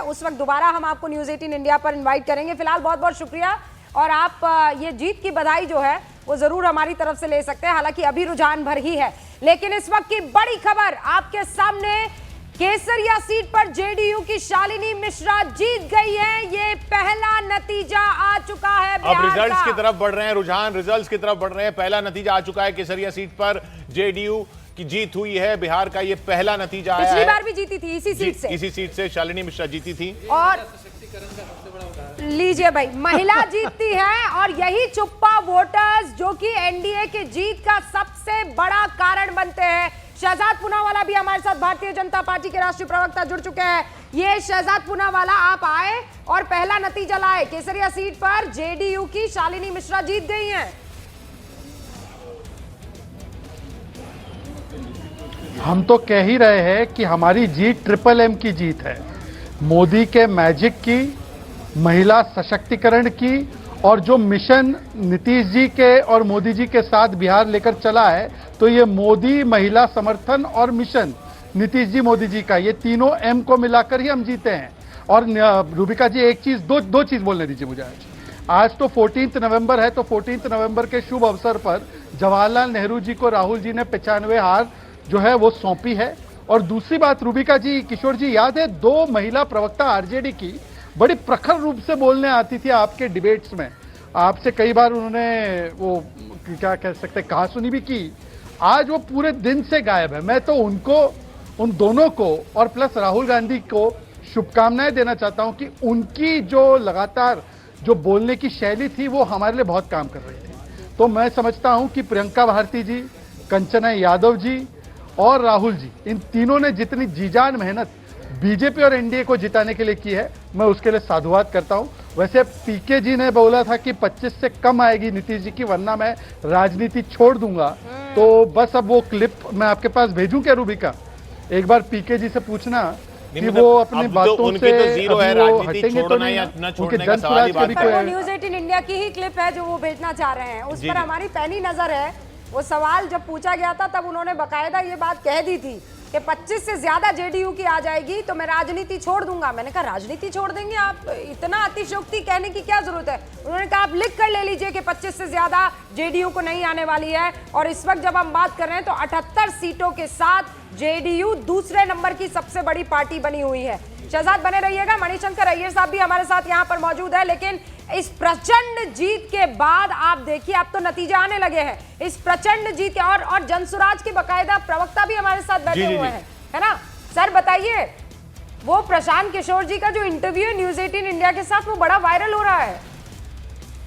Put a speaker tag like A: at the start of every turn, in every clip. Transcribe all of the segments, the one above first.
A: उस वक्त दोबारा हम आपको न्यूज़ 18 इंडिया पर इन्वाइट करेंगे। फिलहाल बहुत बहुत शुक्रिया, और आप ये जीत की बधाई जो है वो जरूर हमारी तरफ से ले सकते हैं, हालांकि अभी रुझान भर ही है। लेकिन इस वक्त की बड़ी खबर आपके सामने, केसरिया सीट पर जेडीयू की शालिनी मिश्रा जीत गई है। ये पहला नतीजा आ चुका है।
B: अब रिजल्ट्स की तरफ बढ़ रहे हैं, रुझान रिजल्ट्स की तरफ बढ़ रहे हैं। पहला नतीजा आ चुका है, केसरिया सीट पर जेडीयू की जीत हुई है। बिहार का ये पहला नतीजा आया है।
A: पिछली बार भी जीती थी इसी सीट से
B: शालिनी मिश्रा जीती थी।
A: और लीजिए भाई, महिला जीतती है, और यही चुप्पा वोटर्स जो कि एनडीए के जीत का सबसे बड़ा कारण बनते हैं। शहजाद पूनावाला भी हमारे साथ, भारतीय जनता पार्टी के राष्ट्रीय प्रवक्ता जुड़ चुके हैं। ये शहजाद पूनावाला, आप आए और पहला नतीजा लाए। केसरिया सीट पर जेडीयू की शालिनी मिश्रा जीत गई हैं।
C: हम तो कह ही रहे हैं कि हमारी जीत ट्रिपल एम की जीत है। मोदी के मैजिक की, महिला सशक्तिकरण की, और जो मिशन नीतीश जी के और मोदी जी के साथ बिहार लेकर चला है, तो ये मोदी, महिला समर्थन और मिशन नीतीश जी मोदी जी का, ये तीनों एम को मिलाकर ही हम जीते हैं। और रूबिका जी, एक चीज, दो चीज बोलने दीजिए मुझे। आज तो 14 नवंबर है, तो 14 नवंबर के शुभ अवसर पर जवाहरलाल नेहरू जी को राहुल जी ने 95 हार जो है वो सौंपी है। और दूसरी बात रूबिका जी, किशोर जी, याद है 2 महिला प्रवक्ता आरजेडी की बड़ी प्रखर रूप से बोलने आती थी आपके डिबेट्स में। आपसे कई बार उन्होंने वो क्या कह सकते कहा सुनी भी की। आज वो पूरे दिन से गायब है। मैं तो उनको, उन दोनों को और प्लस राहुल गांधी को शुभकामनाएं देना चाहता हूं कि उनकी जो लगातार जो बोलने की शैली थी वो हमारे लिए बहुत काम कर रही थी। तो मैं समझता हूं कि प्रियंका भारती जी, कंचना यादव जी और राहुल जी, इन तीनों ने जितनी जीजान मेहनत बीजेपी और एनडीए को जिताने के लिए की है, मैं उसके लिए साधुवाद करता हूं। वैसे पीके जी ने बोला था कि 25 से कम आएगी नीतीश जी की, वरना मैं राजनीति छोड़ दूंगा। तो बस अब वो क्लिप मैं आपके पास भेजूं क्या रूबिका? एक बार पीके जी से पूछना कि वो अपनी बातों से
B: जीरो है, राजनीति छोड़ना या न छोड़ने का सवाल ही बात
A: है। वो न्यूज़ 18 इंडिया की ही क्लिप है जो वो भेजना चाह रहे हैं, उस पर हमारी पैनी नजर है। वो सवाल जब पूछा गया था तब उन्होंने बकायदा ये बात कह दी थी कि 25 से ज्यादा जेडीयू की आ जाएगी तो मैं राजनीति छोड़ दूंगा। मैंने कहा राजनीति छोड़ देंगे आप? इतना अतिशयोक्ति कहने की क्या जरूरत है? उन्होंने कहा आप लिख कर ले लीजिए कि 25 से ज्यादा जेडीयू को नहीं आने वाली है। और इस वक्त जब हम बात कर रहे हैं तो 78 सीटों के साथ जेडीयू दूसरे नंबर की सबसे बड़ी पार्टी बनी हुई है। शहजाद बने रहिएगा, मणिशंकर अय्यर साहब भी हमारे साथ यहाँ पर मौजूद है। लेकिन इस प्रचंड जीत के बाद आप देखिए, अब तो नतीजे आने लगे हैं। इस प्रचंड जीत और जनसुराज के बकायदा प्रवक्ता भी हमारे साथ बैठे हुए हैं, है ना? सर बताइए, वो प्रशांत किशोर जी का जो इंटरव्यू है न्यूज़ 18 इंडिया के साथ, वो बड़ा वायरल हो रहा है।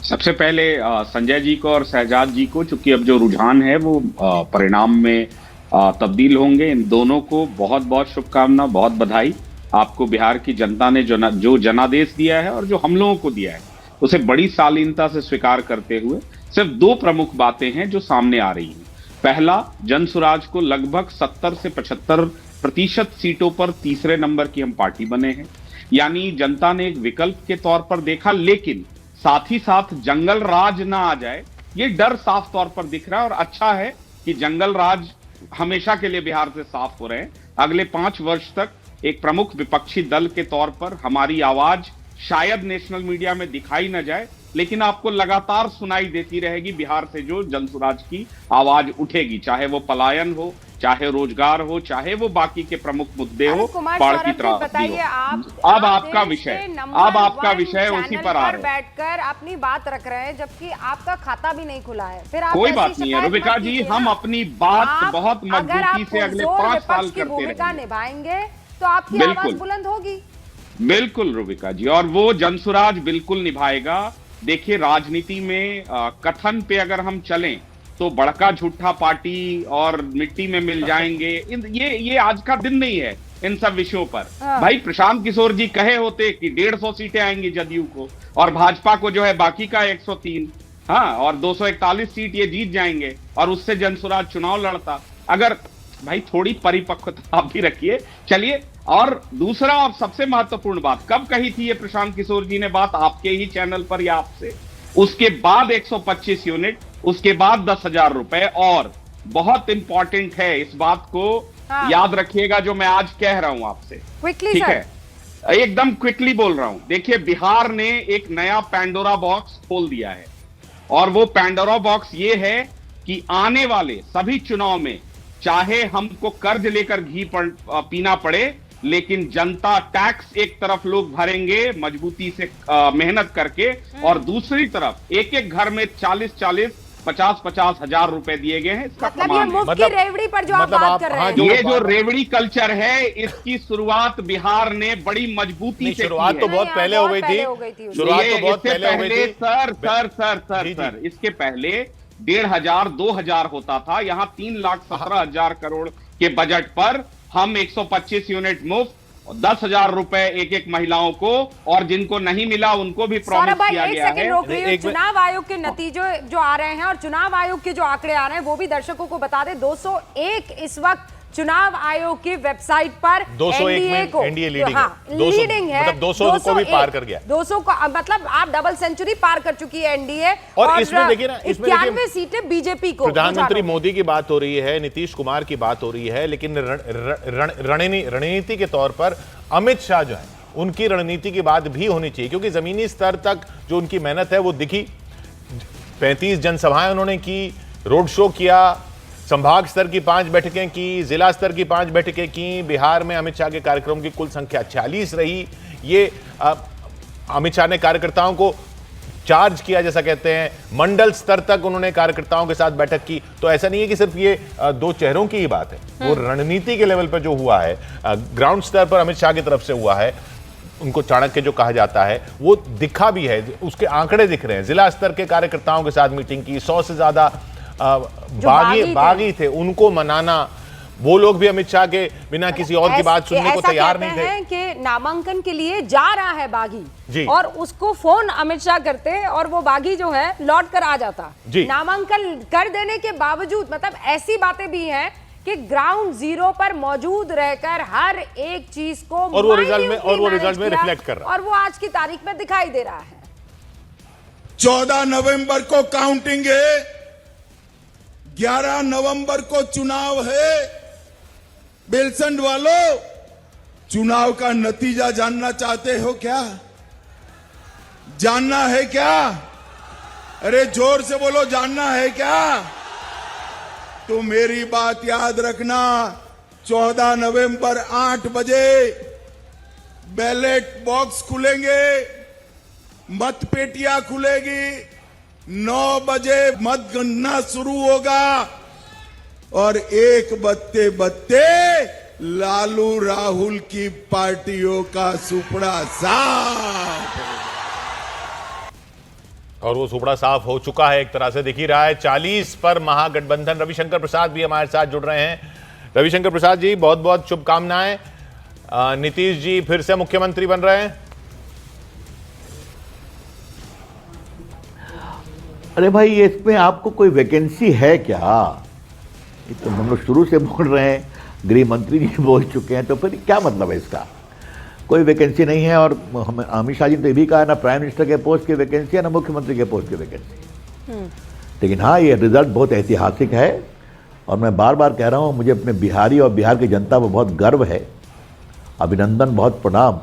D: सबसे पहले संजय जी को और शहजाद जी को, चूंकि अब जो रुझान है वो परिणाम में तब्दील होंगे, इन दोनों को बहुत बहुत शुभकामना, बहुत बधाई। आपको बिहार की जनता ने जो जनादेश दिया है और जो हम लोगों को दिया है, उसे बड़ी शालीनता से स्वीकार करते हुए सिर्फ 2 प्रमुख बातें हैं जो सामने आ रही हैं। पहला, जनसुराज को लगभग 70 से 75% सीटों पर तीसरे नंबर की हम पार्टी बने हैं, यानी जनता ने एक विकल्प के तौर पर देखा। लेकिन साथ ही साथ जंगल राज ना आ जाए, ये डर साफ तौर पर दिख रहा है। और अच्छा है कि जंगल राज हमेशा के लिए बिहार से साफ हो रहे हैं। अगले 5 वर्ष तक एक प्रमुख विपक्षी दल के तौर पर हमारी आवाज शायद नेशनल मीडिया में दिखाई न जाए, लेकिन आपको लगातार सुनाई देती रहेगी। बिहार से जो जनसुराज की आवाज उठेगी, चाहे वो पलायन हो, चाहे रोजगार हो, चाहे वो बाकी के प्रमुख मुद्दे हो, बाढ़ की त्रासदी हो। अब आपका विषय उसी पर आ रहा है।
A: बैठकर अपनी बात रख रहे हैं जबकि आपका खाता भी नहीं खुला है। फिर
D: कोई बात नहीं है रूबिका जी, हम अपनी बात बहुत मजबूती से अगले 5 साल करते रहेंगे,
A: निभाएंगे तो आपकी आवाज बुलंद होगी।
D: बिल्कुल रूबिका जी, और वो जनसुराज बिल्कुल निभाएगा। देखिए, राजनीति में कथन पे अगर हम चलें तो बड़का झूठा पार्टी और मिट्टी में मिल जाएंगे, ये आज का दिन नहीं है इन सब विषयों पर। भाई प्रशांत किशोर जी कहे होते कि 150 सीटें आएंगी जदयू को, और भाजपा को जो है बाकी का 103, हाँ, और 241 सीट ये जीत जाएंगे और उससे जनसुराज चुनाव लड़ता। अगर भाई थोड़ी परिपक्वता आप भी रखिए। चलिए, और दूसरा और सबसे महत्वपूर्ण बात, कब कही थी ये प्रशांत किशोर जी ने बात? आपके ही चैनल पर या आपसे? उसके बाद 125 यूनिट, उसके बाद 10,000 रुपए। और बहुत इंपॉर्टेंट है, इस बात को याद रखिएगा जो मैं आज कह रहा हूं आपसे, ठीक है? एकदम क्विकली बोल रहा हूं। देखिए, बिहार ने एक नया पैंडोरा बॉक्स खोल दिया है, और वो पैंडोरा बॉक्स ये है कि आने वाले सभी चुनाव में चाहे हमको कर्ज लेकर घी पीना पड़े, लेकिन जनता टैक्स एक तरफ लोग भरेंगे मजबूती से मेहनत करके, और दूसरी तरफ एक एक घर में 40-40, 50-50 हजार रुपए दिए गए हैं। इसका
A: मतलब ये
D: प्रमाण है।
A: मुफ्त की रेवड़ी पर जो आप बात कर रहे हैं,
D: ये जो रेवड़ी कल्चर है, इसकी शुरुआत बिहार ने बड़ी मजबूती से
B: शुरुआत
D: की
B: तो
D: है।
B: बहुत पहले हो गई थी, शुरुआत तो बहुत
D: इससे
B: पहले हो गई थी।
D: सर, इसके पहले 1,500, 2,000 होता था। यहाँ 3,17,000 करोड़ के बजट पर हम 125 यूनिट मुफ्त, 10,000 रुपए एक एक महिलाओं को, और जिनको नहीं मिला उनको भी प्रॉमिस किया गया है।
A: रोक रही हूं। चुनाव आयोग के नतीजे जो आ रहे हैं और चुनाव आयोग के जो आंकड़े आ रहे हैं वो भी दर्शकों को बता दें। 201 इस वक्त चुनाव आयोग की वेबसाइट पर
B: 201 में एनडीए लीडिंग है,
A: लीडिंग है,
B: मतलब 200 को भी पार कर गया।
A: 200 को मतलब आप डबल सेंचुरी पार कर चुकी है एनडीए,
B: और इसमें देखिए ना, इसमें
A: 91 सीटें बीजेपी को।
B: प्रधानमंत्री मोदी की बात हो रही है, नीतीश कुमार की बात हो रही है, लेकिन रणनीति के तौर पर अमित शाह जो है, उनकी रणनीति की बात भी होनी चाहिए, क्योंकि जमीनी स्तर तक जो उनकी मेहनत है वो दिखी। 35 जनसभाएं उन्होंने की, रोड शो किया, संभाग स्तर की 5 बैठकें की, जिला स्तर की 5 बैठकें की। बिहार में अमित शाह के कार्यक्रम की कुल संख्या 40 रही। ये अमित शाह ने कार्यकर्ताओं को चार्ज किया, जैसा कहते हैं, मंडल स्तर तक उन्होंने कार्यकर्ताओं के साथ बैठक की। तो ऐसा नहीं है कि सिर्फ ये दो चेहरों की ही बात है, वो रणनीति के लेवल पर जो हुआ है, ग्राउंड स्तर पर अमित शाह की तरफ से हुआ है, उनको चाणक्य जो कहा जाता है, वो दिखा भी है, उसके आंकड़े दिख रहे हैं। जिला स्तर के कार्यकर्ताओं के साथ मीटिंग की, 100 से ज्यादा बागी थे, उनको मनाना। वो लोग भी अमित शाह के बिना किसी और की बात सुनने को तैयार नहीं थे।
A: हैं कि नामांकन के लिए जा रहा है बागी
B: जी,
A: और उसको फोन अमित शाह करते और वो बागी जो है लौट कर आ जाता
B: जी।
A: नामांकन कर देने के बावजूद, मतलब ऐसी बातें भी हैं कि ग्राउंड जीरो पर मौजूद रहकर हर एक चीज को
B: और वो रिजल्ट में रिफ्लेक्ट कर रहा है,
A: और वो आज की तारीख में दिखाई दे रहा है।
E: 14 नवंबर को काउंटिंग है, 11 नवंबर को चुनाव है। बेलसंड वालों, चुनाव का नतीजा जानना चाहते हो क्या? जानना है क्या? अरे जोर से बोलो, जानना है क्या? तो मेरी बात याद रखना, 14 नवंबर 8 बजे बैलेट बॉक्स खुलेंगे, मतपेटियां खुलेगी, 9 बजे मतगणना शुरू होगा, और 1 बजते बजते लालू राहुल की पार्टियों का सुपड़ा साफ,
B: और वो सुपड़ा साफ हो चुका है एक तरह से, दिख ही रहा है। 40 पर महागठबंधन। रविशंकर प्रसाद भी हमारे साथ जुड़ रहे हैं। रविशंकर प्रसाद जी, बहुत बहुत शुभकामनाएं। नीतीश जी फिर से मुख्यमंत्री बन रहे हैं।
F: अरे भाई, इसमें आपको कोई वैकेंसी है क्या? ये तो हम लोग शुरू से बोल रहे हैं, गृह मंत्री जी बोल चुके हैं, तो फिर क्या मतलब है इसका? कोई वैकेंसी नहीं है। और अमित शाह जी ने तो ये भी कहा, ना प्राइम मिनिस्टर के पोस्ट की वैकेंसी है, ना मुख्यमंत्री के पोस्ट की वैकेंसी। लेकिन हाँ, ये रिजल्ट बहुत ऐतिहासिक है, और मैं बार बार कह रहा हूँ, मुझे अपने बिहारी और बिहार की जनता पर बहुत गर्व है, अभिनंदन, बहुत प्रणाम,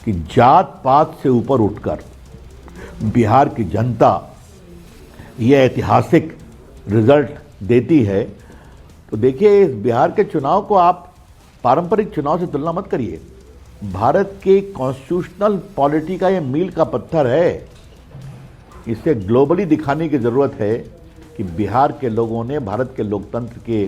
F: कि जात पात से ऊपर उठकर बिहार की जनता ये ऐतिहासिक रिजल्ट देती है। तो देखिए, इस बिहार के चुनाव को आप पारंपरिक चुनाव से तुलना मत करिए। भारत के कॉन्स्टिट्यूशनल पॉलिटी का ये मील का पत्थर है। इसे ग्लोबली दिखाने की ज़रूरत है कि बिहार के लोगों ने भारत के लोकतंत्र के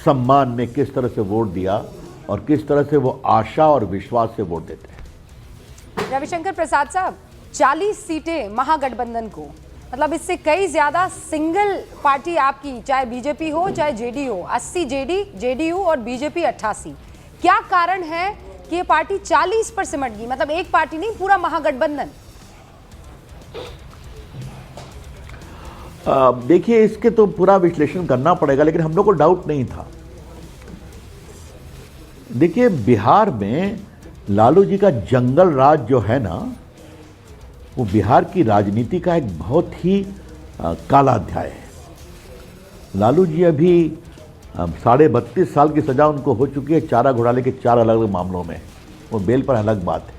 F: सम्मान में किस तरह से वोट दिया और किस तरह से वो आशा और विश्वास से वोट देते हैं।
A: रविशंकर प्रसाद साहब, 40 सीटें महागठबंधन को, मतलब इससे कई ज्यादा सिंगल पार्टी आपकी, चाहे बीजेपी हो चाहे जेडीयू, 80 जेडीयू और बीजेपी 88। क्या कारण है कि ये पार्टी 40 पर सिमट गई? मतलब एक पार्टी नहीं, पूरा महागठबंधन।
F: देखिए, इसके तो पूरा विश्लेषण करना पड़ेगा, लेकिन हम लोग को डाउट नहीं था। देखिए, बिहार में लालू जी का जंगल राज जो है ना, वो बिहार की राजनीति का एक बहुत ही काला अध्याय है। लालू जी अभी 32.5 साल की सज़ा उनको हो चुकी है, चारा घोटाले के 4 अलग अलग मामलों में। वो बेल पर अलग बात है।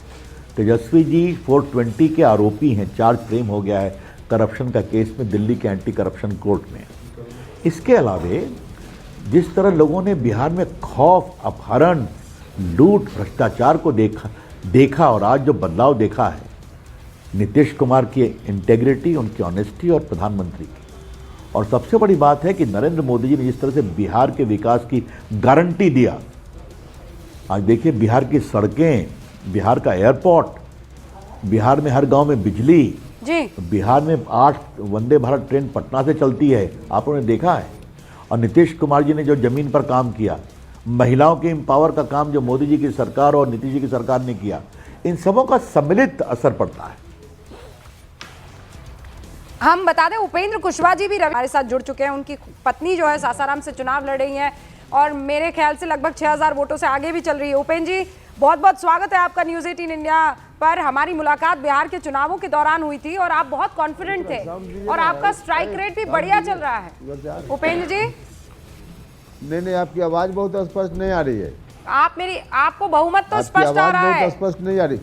F: तेजस्वी जी 420 के आरोपी हैं, चार्ज फ्रेम हो गया है करप्शन का केस में दिल्ली के एंटी करप्शन कोर्ट में। इसके अलावे जिस तरह लोगों ने बिहार में खौफ, अपहरण, लूट, भ्रष्टाचार को देखा और आज जो बदलाव देखा है नीतीश कुमार की इंटेग्रिटी, उनकी ऑनेस्टी और प्रधानमंत्री की, और सबसे बड़ी बात है कि नरेंद्र मोदी जी ने जिस तरह से बिहार के विकास की गारंटी दिया। आज देखिए बिहार की सड़कें, बिहार का एयरपोर्ट, बिहार में हर गांव में बिजली
A: जी,
F: बिहार में 8 वंदे भारत ट्रेन पटना से चलती है, आप लोगों ने देखा है। और नीतीश कुमार जी ने जो जमीन पर काम किया, महिलाओं के एम्पावर का काम जो मोदी जी की सरकार और नीतीश जी की सरकार ने किया, इन सबों का सम्मिलित असर पड़ता है।
A: हम बता दें उपेंद्र कुशवाहा जी भी हमारे साथ जुड़ चुके हैं। उनकी पत्नी जो है सासाराम से चुनाव लड़ रही हैं और मेरे ख्याल से लगभग 6000 वोटों से आगे भी चल रही है। उपेंद्र जी, बहुत बहुत स्वागत है आपका न्यूज़ 18 इंडिया पर। हमारी मुलाकात बिहार के चुनावों के दौरान हुई थी और आप बहुत कॉन्फिडेंट थे और आपका स्ट्राइक रेट भी बढ़िया चल रहा है। उपेंद्र जी,
G: नहीं, आपकी आवाज बहुत स्पष्ट नहीं आ रही है।
A: आपको बहुमत तो स्पष्ट आ रहा है।
G: बहुत स्पष्ट नहीं आ रही।